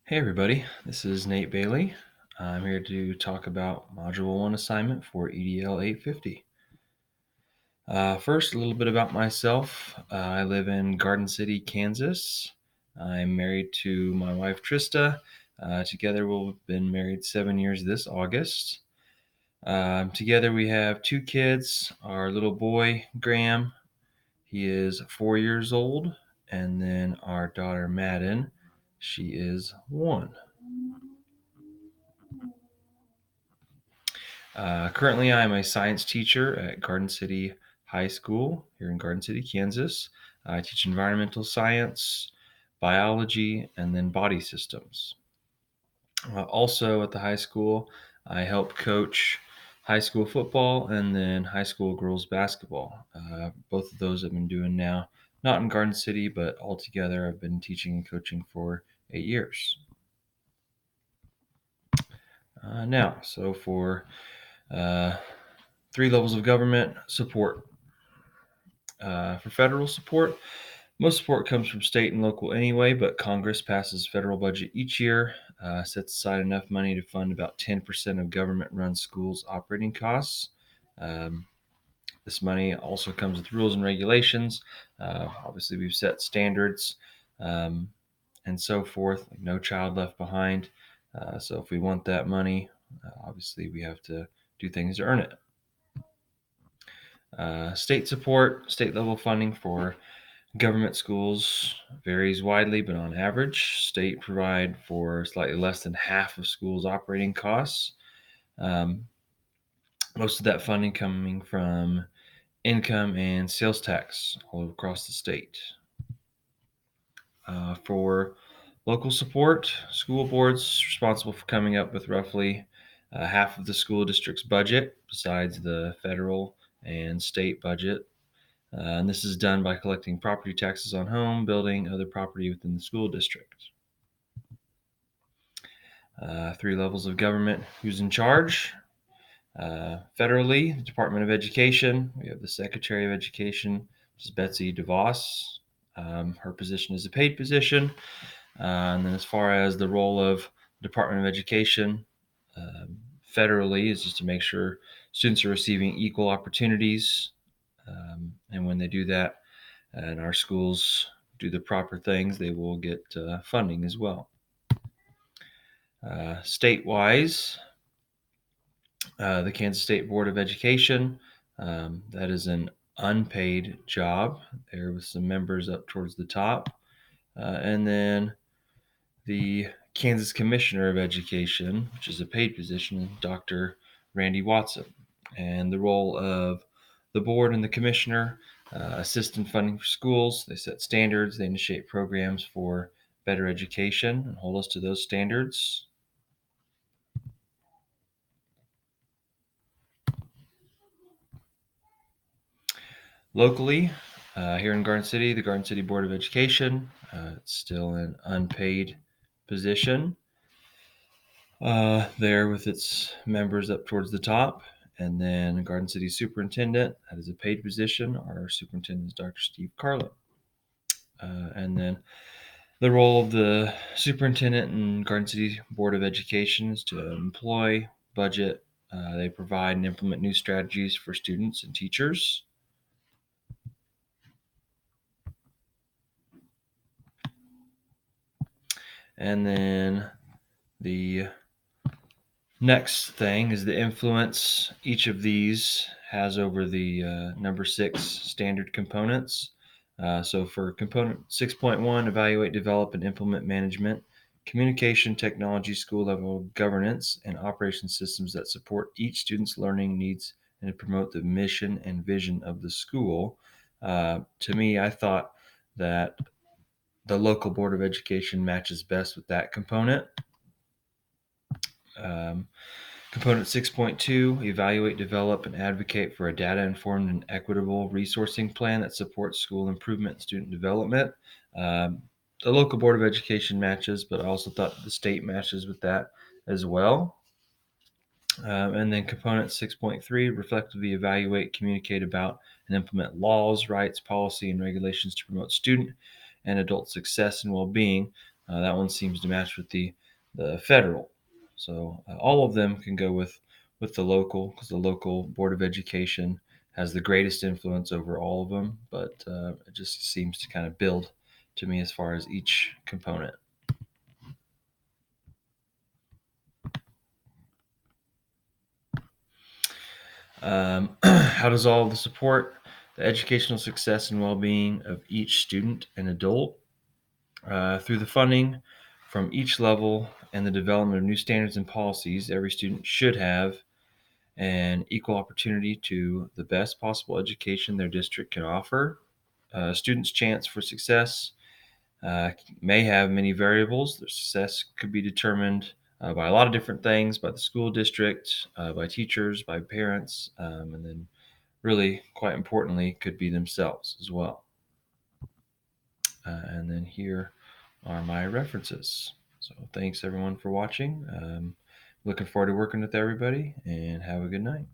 Hey everybody, this is Nate Bailey. I'm here to talk about Module 1 assignment for EDL 850. First, a little bit about myself. I live in Garden City, Kansas. I'm married to my wife Trista. Together we've been married 7 years this August. Together we have two kids. Our little boy, Graham, he is 4 years old. And then our daughter, Madden, she is 1. Currently, I'm a science teacher at Garden City High School here in Garden City, Kansas. I teach environmental science, biology, and then body systems. Also, at the high school, I help coach high school football and then high school girls basketball. Both of those I've been doing now, not in Garden City, but altogether, I've been teaching and coaching for 8 years. So for uh, 3 levels of government support. For federal support, most support comes from state and local anyway, but Congress passes federal budget each year, sets aside enough money to fund about 10% of government-run schools' operating costs. Um, this money also comes with rules and regulations. Obviously, we've set standards um, and so forth, like no child left behind. So if we want that money, obviously we have to do things to earn it. State support, state level funding for government schools varies widely, but on average, state provide for slightly less than half of schools' operating costs. Um, Most of that funding coming from income and sales tax all across the state. For local support, school boards responsible for coming up with roughly half of the school district's budget, besides the federal and state budget. And this is done by collecting property taxes on home, building, other property within the school district. 3 levels of government. Who's in charge? Federally, the Department of Education. We have the Secretary of Education, which is Betsy DeVos. Her position is a paid position. And then as far as the role of Department of Education, federally is just to make sure students are receiving equal opportunities. And when they do that, and our schools do the proper things, they will get funding as well. State-wise, the Kansas State Board of Education, that is an unpaid job there with some members up towards the top. And then the Kansas Commissioner of Education, which is a paid position, Dr. Randy Watson. And the role of the board and the commissioner assist in funding for schools. They set standards, they initiate programs for better education and hold us to those standards. Locally, here in Garden City, the Garden City Board of Education, it's still an unpaid position there with its members up towards the top. And then Garden City Superintendent, that is a paid position. Our superintendent is Dr. Steve Carlin. And then the role of the superintendent and Garden City Board of Education is to employ, budget, they provide and implement new strategies for students and teachers. And then the next thing is the influence each of these has over the number 6 standard components. So for component 6.1, evaluate, develop, and implement management, communication, technology, school level governance, and operation systems that support each student's learning needs and promote the mission and vision of the school. To me, I thought that the local board of education matches best with that component. Um, Component 6.2, evaluate, develop, and advocate for a data-informed and equitable resourcing plan that supports school improvement and student development. Um, the local board of education matches, but I also thought the state matches with that as well. And then component 6.3, reflectively evaluate, communicate about, and implement laws, rights, policy, and regulations to promote student and adult success and well-being. That one seems to match with the federal. So all of them can go with the local, because the local Board of Education has the greatest influence over all of them. But it just seems to kind of build to me as far as each component. How does all of the support the educational success and well-being of each student and adult through the funding from each level and the development of new standards and policies? Every student should have an equal opportunity to the best possible education their district can offer. Students' chance for success may have many variables. Their success could be determined by a lot of different things, by the school district, by teachers, by parents, and then really, quite importantly, could be themselves as well. And then here are my references. So thanks everyone for watching. Looking forward to working with everybody, and have a good night.